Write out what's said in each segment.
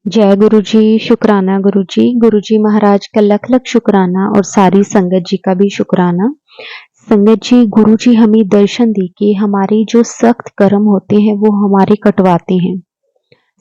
जय गुरु जी, शुक्राना गुरु जी महाराज का लख लख शुक्राना और सारी संगत जी का भी शुक्राना। संगत जी, गुरु जी हमें दर्शन दे के हमारे जो सख्त कर्म होते हैं वो हमारे कटवाते हैं।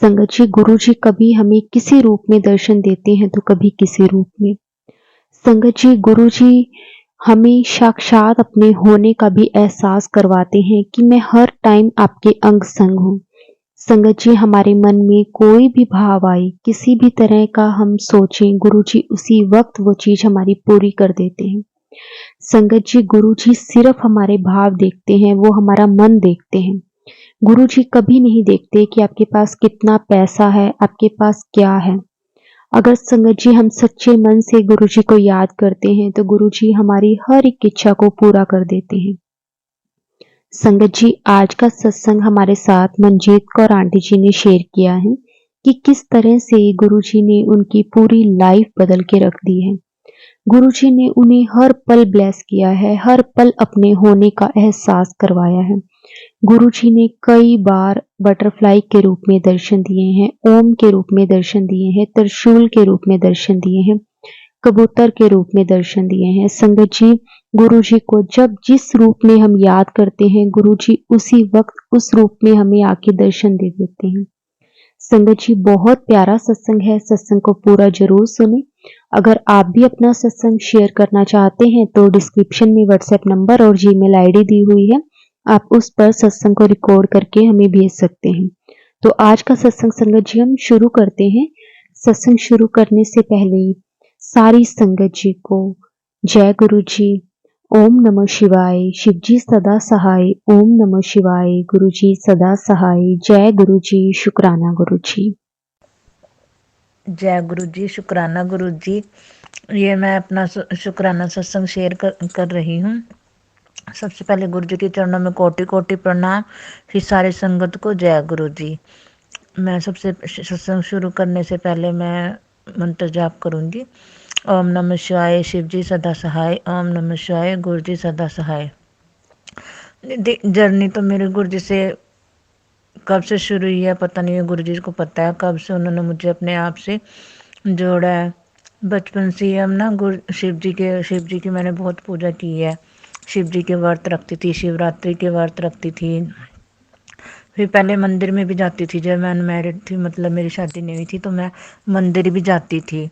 संगत जी, गुरु जी कभी हमें किसी रूप में दर्शन देते हैं तो कभी किसी रूप में। संगत जी, गुरु जी हमें साक्षात अपने होने का भी एहसास करवाते हैं कि मैं हर टाइम आपके अंग संग हूँ। संगत जी, हमारे मन में कोई भी भाव आए, किसी भी तरह का हम सोचें, गुरु जी उसी वक्त वो चीज हमारी पूरी कर देते हैं। संगत जी, गुरु जी सिर्फ हमारे भाव देखते हैं, वो हमारा मन देखते हैं। गुरु जी कभी नहीं देखते कि आपके पास कितना पैसा है, आपके पास क्या है। अगर संगत जी हम सच्चे मन से गुरु जी को याद करते हैं तो गुरु जी हमारी हर एक इच्छा को पूरा कर देते हैं। संगत जी, आज का सत्संग हमारे साथ मंजीत कौर आंटी जी ने शेयर किया है कि किस तरह से गुरु जी ने उनकी पूरी लाइफ बदल के रख दी है। गुरु जी ने उन्हें हर पल ब्लेस किया है, हर पल अपने होने का एहसास करवाया है। गुरु जी ने कई बार बटरफ्लाई के रूप में दर्शन दिए हैं, ओम के रूप में दर्शन दिए हैं, त्रिशूल के रूप में दर्शन दिए हैं, कबूतर के रूप में दर्शन दिए हैं। संगत जी, गुरु जी को जब जिस रूप में हम याद करते हैं, गुरु जी उसी वक्त उस रूप में हमें आके दर्शन दे देते हैं। संगत जी, बहुत प्यारा सत्संग है, सत्संग को पूरा जरूर सुने। अगर आप भी अपना सत्संग शेयर करना चाहते हैं तो डिस्क्रिप्शन में व्हाट्सएप नंबर और जीमेल आईडी दी हुई है, आप उस पर सत्संग को रिकॉर्ड करके हमें भेज सकते हैं। तो आज का सत्संग संगत जी हम शुरू करते हैं। सत्संग शुरू करने से पहले सारी संगत जी को जय गुरु जी, ओम नमः शिवाय, शिव जी सदा सहाय, ओम नमः शिवाय, गुरु जी सदा सहाय, जय गुरु जी, शुक्राना गुरु जी। जय गुरु जी, शुक्राना गुरु जी। ये मैं अपना शुक्राना सत्संग शेयर कर रही हूँ। सबसे पहले गुरु जी के चरणों में कोटि कोटि प्रणाम, फिर सारी संगत को जय गुरु जी। मैं सबसे सत्संग शुरू करने से पहले मैं मंत्र जाप करूँगी। ओम नमः शिवाय, शिव जी सदा सहाय, ओम नमः शिवाय, गुरु जी सदा सहाय। जर्नी तो मेरे गुरु जी से कब से शुरू हुई है पता नहीं है, गुरु जी को पता है कब से उन्होंने मुझे अपने आप से जोड़ा है। बचपन से ही हम ना गुरु शिव जी की मैंने बहुत पूजा की है। शिव जी के व्रत रखती थी, शिवरात्रि के व्रत रखती थी। फिर पहले मंदिर में भी जाती थी, जब मैं अनमैरिड थी, मतलब मेरी शादी नहीं हुई थी, तो मैं मंदिर भी जाती थी।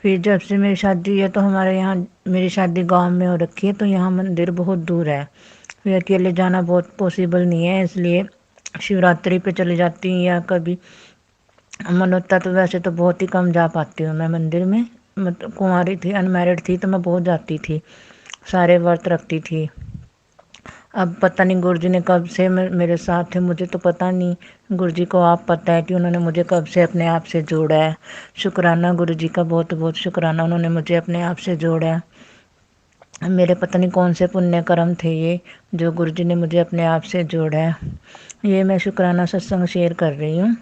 फिर जब से मेरी शादी हुई है तो हमारे यहाँ, मेरी शादी गांव में हो रखी है, तो यहाँ मंदिर बहुत दूर है। फिर अकेले जाना बहुत पॉसिबल नहीं है, इसलिए शिवरात्रि पे चली जाती हूँ, या कभी मन होता तो वैसे तो बहुत ही कम जा पाती हूँ मैं मंदिर में। मतलब कुंवारी थी, अनमैरिड थी तो मैं बहुत जाती थी, सारे व्रत रखती थी। अब पता नहीं गुरु जी ने कब से मेरे साथ थे, मुझे तो पता नहीं। गुरु जी को आप पता है कि उन्होंने मुझे कब से अपने आप से जोड़ा है। शुक्राना गुरु जी का, बहुत बहुत शुक्राना, उन्होंने मुझे अपने आप से जोड़ा है। मेरे पता नहीं कौन से पुण्य कर्म थे ये, जो गुरु जी ने मुझे अपने आप से जोड़ा है। ये मैं शुक्राना सत्संग शेयर कर रही हूँ।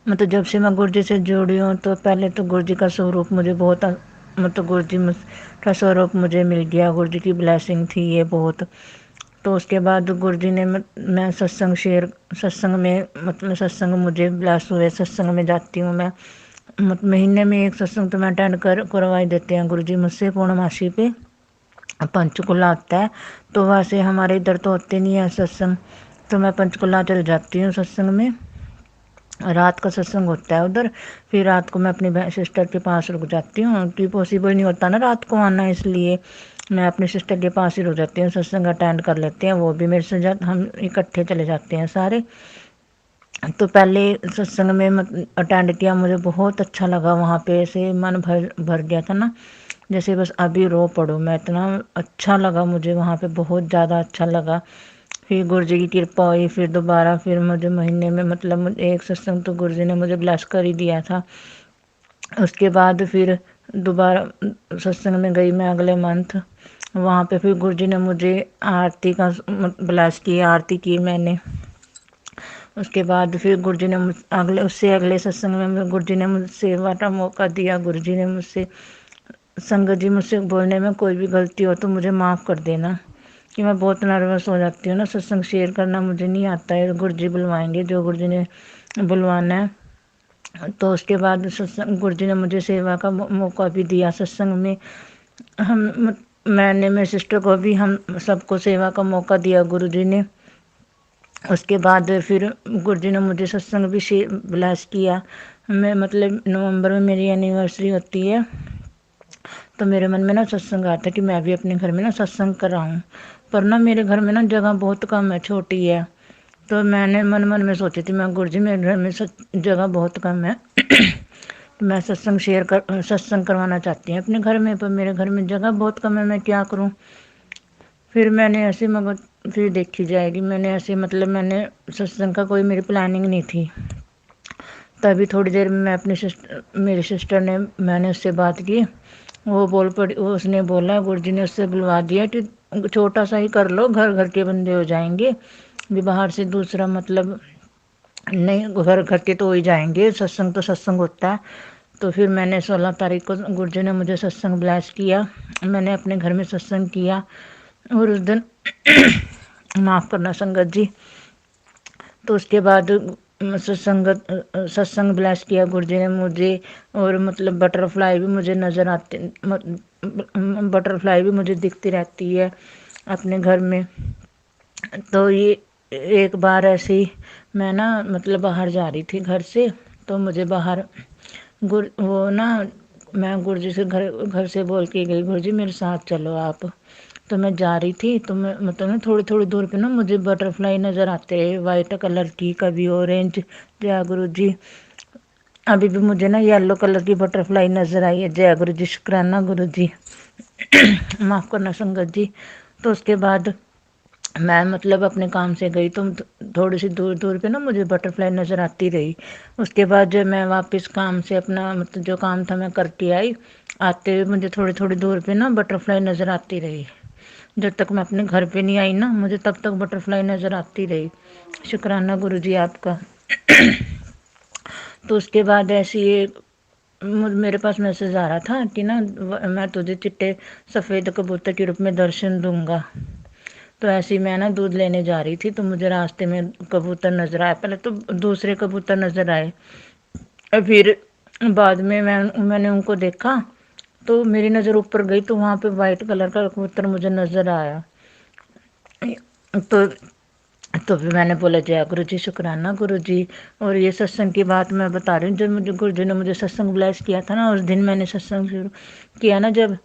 मतलब जब से मैं गुरु जी से जुड़ी हूँ तो पहले तो गुरु जी का स्वरूप मुझे बहुत, मतलब गुरु जी का स्वरूप मुझे मिल गया, गुरु जी की ब्लेसिंग थी ये बहुत। तो उसके बाद गुरु जी ने, मैं सत्संग में, मतलब सत्संग मुझे ब्लेस हुए, सत्संग में जाती हूँ मैं। मतलब महीने में एक सत्संग तो मैं अटेंड करवाई देते हैं गुरु जी मुझसे। पूर्णमासी पे पंचकुला आता है, तो वैसे हमारे इधर तो होते नहीं है सत्संग, तो मैं पंचकुला चल जाती हूँ सत्संग में। रात का सत्संग होता है उधर। फिर रात को मैं अपनी सिस्टर के पास रुक जाती हूँ, क्योंकि पॉसिबल नहीं होता ना रात को आना, इसलिए मैं अपनी सिस्टर के पास ही रुक जाती हूँ। सत्संग अटेंड कर लेते हैं, वो भी मेरे से हम इकट्ठे चले जाते हैं सारे। तो पहले सत्संग में अटेंड किया, मुझे बहुत अच्छा लगा वहाँ पे, ऐसे मन भर भर गया था ना, जैसे बस अभी रो पड़ो मैं, इतना अच्छा लगा मुझे वहाँ पे, बहुत ज़्यादा अच्छा लगा। फिर गुरु जी की कृपा हुई, फिर दोबारा फिर मुझे महीने में, मतलब एक सत्संग तो गुरु जी ने मुझे ब्लेस कर ही दिया था। उसके बाद फिर दोबारा सत्संग में गई मैं अगले मंथ। वहाँ पे फिर गुरु जी ने मुझे आरती का ब्लेस किया, आरती की मैंने। उसके बाद फिर गुरु जी ने अगले सत्संग में गुरु जी ने मुझे सेवा का मौका दिया। गुरु जी ने मुझसे, संगत जी मुझसे बोलने में कोई भी गलती हो तो मुझे माफ़ कर देना, कि मैं बहुत नर्वस हो जाती हूँ ना, सत्संग शेयर करना मुझे नहीं आता है। गुरु जी बुलवाएंगे जो गुरु जी ने बुलवाना है। तो उसके बाद सत्संग गुरु जी ने मुझे सेवा का मौका भी दिया सत्संग में। मैंने मेरी सिस्टर को भी, हम सबको सेवा का मौका दिया गुरु जी ने। उसके बाद फिर गुरु जी ने मुझे सत्संग भी ब्लेस किया। मैं मतलब नवंबर में मेरी एनिवर्सरी होती है, तो मेरे मन में ना सत्संग आता है कि मैं भी अपने घर में ना सत्संग कराऊं। पर ना मेरे घर में ना जगह बहुत कम है, छोटी है। तो मैंने मन मन में सोची थी, मैं गुरु जी मेरे घर में जगह बहुत कम है तो मैं सत्संग करवाना चाहती हूँ अपने घर में, पर मेरे घर में जगह बहुत कम है, मैं क्या करूँ। फिर मैंने ऐसे मगर फिर देखी जाएगी, मैंने ऐसे मतलब मैंने सत्संग का कोई मेरी प्लानिंग नहीं थी। तभी थोड़ी देर में मैं मेरी सिस्टर ने, मैंने उससे बात की, वो बोल पड़ी, उसने बोला गुरु जी ने उससे बुलवा दिया कि छोटा सा ही कर लो, घर घर के बंदे हो जाएंगे भी, बाहर से दूसरा मतलब नहीं, घर घर के तो हो ही जाएंगे, सत्संग तो सत्संग होता है। तो फिर मैंने 16 तारीख को गुरु जी ने मुझे सत्संग ब्लेस किया, मैंने अपने घर में सत्संग किया। और उस दिन माफ़ करना संगत जी। तो उसके बाद सत्संग ब्लेस किया गुरु जी ने मुझे। और मतलब बटरफ्लाई भी मुझे नज़र आते, बटरफ्लाई भी मुझे दिखती रहती है अपने घर में। तो ये एक बार ऐसे ही मैं ना मतलब बाहर जा रही थी घर से, तो मुझे बाहर वो ना, मैं गुरु जी से घर से बोल के गई, गुरु जी मेरे साथ चलो आप। तो मैं जा रही थी, तो मैं मतलब ना थोड़ी थोड़ी दूर पे ना मुझे बटरफ्लाई नज़र आते रहे, वाइट कलर की, कभी ऑरेंज। जय गुरु जी। अभी भी मुझे ना येलो कलर की बटरफ्लाई नज़र आई है। जय गुरु जी, शुक्राना गुरु जी माफ़ करना संगत जी। तो उसके बाद मैं मतलब अपने काम से गई, तो थोड़ी सी दूर दूर पे ना मुझे बटरफ्लाई नज़र आती रही। उसके बाद जब मैं वापस काम से अपना मतलब जो काम था मैं करके आई, आते हुए मुझे थोड़ी थोड़ी दूर पे ना बटरफ्लाई नज़र आती रही। जब तक मैं अपने घर पे नहीं आई ना, मुझे तब तक बटरफ्लाई नज़र आती रही। शुक्राना गुरु जी आपका। तो उसके बाद ऐसे ये मेरे पास मैसेज आ रहा था कि ना मैं तुझे चिट्टे सफ़ेद कबूतर के रूप में दर्शन दूंगा। तो ऐसे ही मैं ना दूध लेने जा रही थी, तो मुझे रास्ते में कबूतर नज़र आए, पहले तो दूसरे कबूतर नज़र आए, और फिर बाद में मैंने उनको देखा, तो मेरी नज़र ऊपर गई, तो वहाँ पे वाइट कलर का कबूतर मुझे नज़र आया। तो तो फिर मैंने बोला जय गुरु जी, शुक्राना गुरु जी। और ये सत्संग की बात मैं बता रही हूँ, जब मुझे गुरु जी ने मुझे सत्संग ब्लेस किया था ना, उस दिन मैंने सत्संग शुरू किया ना जब,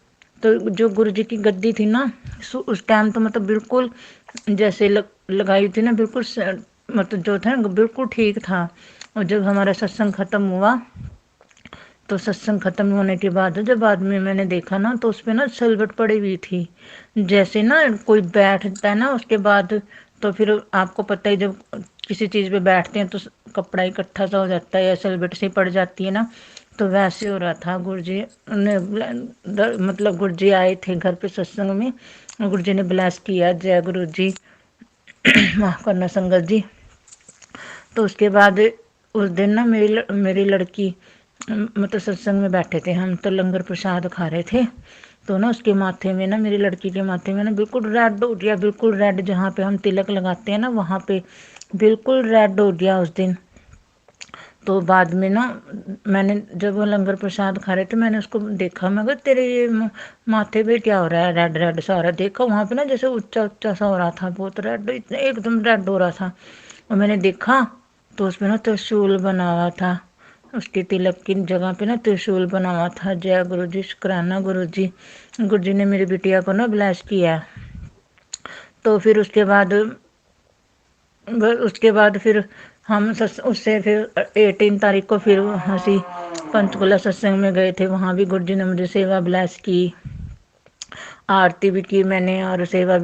तो जो गुरु जी की गद्दी थी ना, उस टाइम तो मतलब बिल्कुल जैसे लगाई थी ना, बिल्कुल मतलब जो था ना बिल्कुल ठीक था। और जब हमारा सत्संग ख़त्म हुआ, तो सत्संग ख़त्म होने के बाद जब बाद में मैंने देखा ना, तो उस पर ना सिलवट पड़ी हुई थी, जैसे ना कोई बैठता है ना उसके बाद, तो फिर आपको पता ही जब किसी चीज़ पे बैठते हैं तो कपड़ा इकट्ठा सा हो जाता है या सिलवट सी पड़ जाती है ना, तो वैसे हो रहा था। गुरु जी ने मतलब गुरु जी आए थे घर पे सत्संग में, गुरु जी ने ब्लेस किया। जय गुरु जी माफ़ करना संगत जी। तो उसके बाद उस दिन ना मेरी लड़की मतलब सत्संग में बैठे थे हम, तो लंगर प्रसाद खा रहे थे, तो ना उसके माथे में ना, मेरी लड़की के माथे में ना बिल्कुल रेड हो गया, बिल्कुल रेड, जहाँ पे हम तिलक लगाते हैं ना वहाँ पे बिल्कुल रेड हो गया उस दिन। तो बाद में ना मैंने जब वो लंगर प्रसाद खा रहे थे, मैंने उसको देखा, मैं कहा तेरे ये माथे पे क्या हो रहा है, रेड रेड सा हो रहा है। देखा वहाँ पे ना जैसे ऊंचा ऊंचा सा हो रहा था, बहुत रेड, इतना एकदम रेड हो रहा था। और मैंने देखा तो उसमें ना त्रिशूल बना हुआ था, उसके तिलक की जगह पे ना त्रिशूल बना हुआ था। जय गुरु जी, शुक्राना गुरु जी। गुरु जी ने मेरी बिटिया को ना ब्लेस किया। तो फिर फिर हम उससे फिर 18 तारीख को फिर हंसी पंचकुला सत्संग में गए थे, वहाँ भी गुरु जी ने मुझे सेवा ब्लेस की, आरती भी की मैंने, और सेवा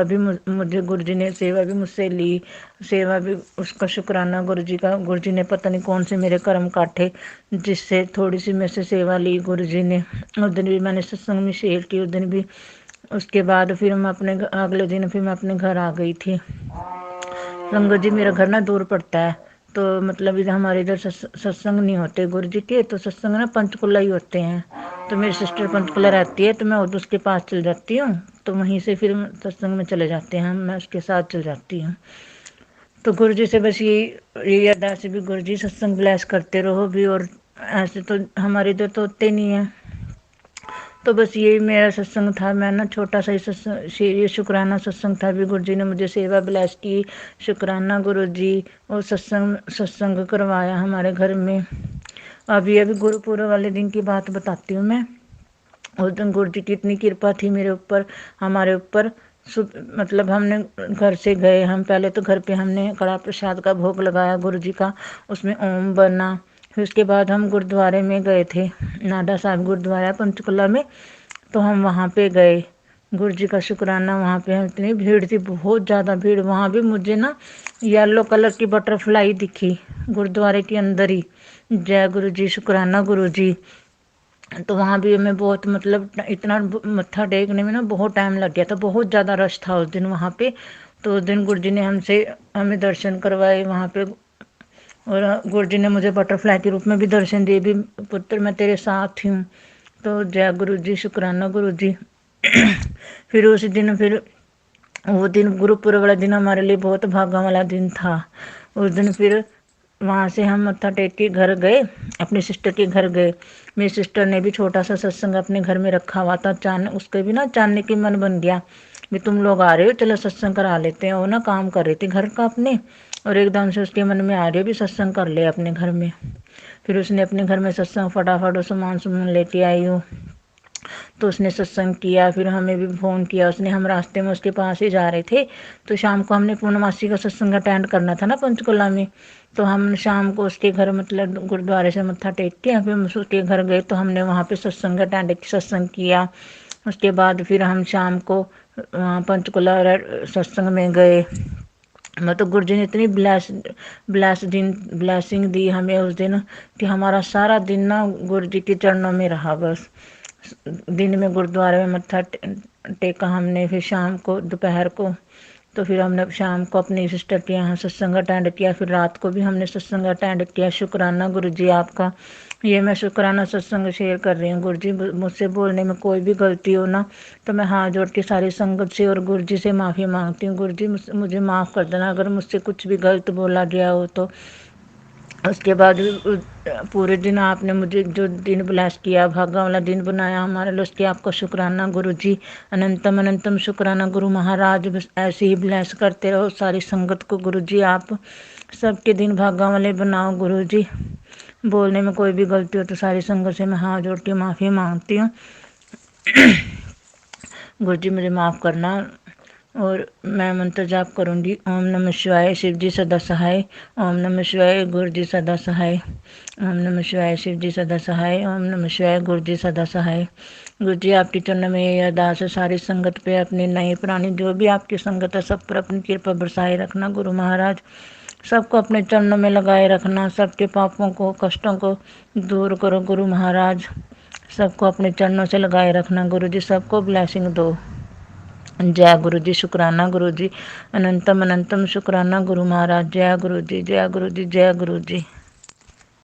भी मुझे गुरु जी ने सेवा भी मुझसे ली। सेवा भी उसका शुक्राना गुरु जी का। गुरु जी ने पता नहीं कौन से मेरे कर्म काटे जिससे थोड़ी सी मेरे से सेवा ली गुरु जी ने। उस दिन भी मैंने सत्संग में शेयर की, उस दिन भी। उसके बाद फिर मैं अगले दिन फिर मैं अपने घर आ गई थी। संगत जी मेरा घर ना दूर पड़ता है, तो मतलब इधर हमारे इधर सत्संग नहीं होते गुरु जी के, तो सत्संग ना पंचकुला ही होते हैं। तो मेरी सिस्टर पंचकुला रहती है, तो मैं उसके पास चल जाती हूँ, तो वहीं से फिर सत्संग में चले जाते हैं, मैं उसके साथ चल जाती हूँ। तो गुरु जी से बस यही अरदास है भी गुरु जी सत्संग ब्लेस करते रहो भी, और ऐसे तो हमारे इधर तो होते नहीं है। तो बस यही मेरा सत्संग था। मैं ना छोटा सा ही सत्संग, ये शुक्राना सत्संग था भी। गुरु जी ने मुझे सेवा ब्लेस की, शुक्राना गुरु जी। और सत्संग सत्संग करवाया हमारे घर में। अभी गुरुपुरब वाले दिन की बात बताती हूँ मैं। उस दिन गुरु जी की इतनी कृपा थी मेरे ऊपर, हमारे ऊपर। मतलब हमने घर से गए, हम पहले तो घर पे हमने कड़ा प्रसाद का भोग लगाया गुरु जी का, उसमें ओम बना। फिर उसके बाद हम गुरुद्वारे में गए थे, नाडा साहिब गुरुद्वारा पंचकुला में। तो हम वहाँ पे गए, गुरु जी का शुक्राना। वहाँ पे हम, इतनी भीड़ थी, बहुत ज़्यादा भीड़। वहाँ भी मुझे ना येलो कलर की बटरफ्लाई दिखी गुरुद्वारे के अंदर ही, जय गुरु जी, शुक्राना गुरु जी। तो वहाँ भी हमें बहुत, मतलब इतना मत्था टेकने में ना बहुत टाइम लग गया था, बहुत ज़्यादा रश था उस दिन वहाँ पे। तो उस दिन गुरु जी ने हमें दर्शन करवाए वहाँ पे। और गुरु जी ने मुझे बटरफ्लाई के रूप में भी दर्शन दिए भी, पुत्र मैं तेरे साथ हूँ। तो जय गुरु जी, शुक्राना गुरु जी। फिर उस दिन, फिर वो दिन गुरुपुरब वाला दिन हमारे लिए बहुत भागा वाला दिन था। उस दिन फिर वहाँ से हम मत्था टेक के घर गए, अपनी सिस्टर के घर गए। मेरी सिस्टर ने भी छोटा सा सत्संग अपने घर में रखा हुआ था। उसके भी ना अचानक ही मन बन गया भी तुम लोग आ रहे हो, चलो सत्संग करा लेते हैं। वो ना काम कर रही थी घर का अपने, और एकदम से उसके मन में आ रही हो भी सत्संग कर ले अपने घर में। फिर उसने अपने घर में सत्संग फटाफट सामान लेके आई हो। तो उसने सत्संग किया, फिर हमें भी फ़ोन किया उसने। हम रास्ते में उसके पास ही जा रहे थे। तो शाम को हमने पूर्णमासी का सत्संग अटेंड करना था ना पंचकुला में। तो हम शाम को उसके घर, मतलब गुरुद्वारे से मत्था टेक के फिर हम उसके घर गए। तो हमने वहाँ पे सत्संग किया। उसके बाद फिर हम शाम को वहाँ पंचकुला सत्संग में गए। मतलब गुरु जी ने इतनी ब्लेसिंग दी हमें उस दिन कि हमारा सारा दिन ना गुरु जी के चरणों में रहा बस। दिन में गुरुद्वारे में मत्था टेका हमने, फिर शाम को, दोपहर को, तो फिर हमने शाम को अपनी सिस्टर के यहाँ सत्संग अटेंड किया। फिर रात को भी हमने सत्संग अटेंड किया। शुक्राना गुरु जी आपका। ये मैं शुक्राना सत्संग शेयर कर रही हूँ। गुरु जी मुझसे बोलने में कोई भी गलती हो ना, तो मैं हाथ जोड़ के सारी संगत से और गुरु जी से माफ़ी मांगती हूँ। गुरु जी मुझे माफ़ कर देना अगर मुझसे कुछ भी गलत बोला गया हो तो। उसके बाद पूरे दिन आपने मुझे जो दिन ब्लेस किया, भागा वाला दिन बनाया हमारे लिए, उसके आपका शुक्राना गुरु जी। अनंतम अनंतम शुक्राना गुरु महाराज। बस ऐसे ही ब्लेस करते रहो सारी संगत को गुरु जी। आप सबके दिन भागा वाले बनाओ गुरु जी। बोलने में कोई भी गलती हो तो सारी संगत से मैं हाथ जोड़ के माफ़ी मांगती हूँ। गुरु जी मुझे माफ़ करना। और मैं मंत्र जाप करूँगी। ओम नमः शिवाय, शिव जी सदा सहाय। ओम नमः शिवाय, गुरु जी सदा सहाय। ओम नमः शिवाय, शिव जी सदा सहाय। ओम नमः शिवाय, गुरु जी सदा सहाय। गुरु जी आपकी चरण में ये अरदास है सारी संगत पे, अपनी नई पुरानी जो भी आपकी संगत है सब पर अपनी कृपा बरसाए रखना गुरु महाराज। सबको अपने चरणों में लगाए रखना, सबके पापों को, कष्टों को दूर करो गुरु महाराज। सबको अपने चरणों से लगाए रखना गुरु जी। सबको ब्लेसिंग दो। जय गुरु जी, शुक्राना गुरु जी। अनंतम अनंतम शुक्राना गुरु महाराज। जय गुरु जी, जय गुरु जी, जय गुरु जी।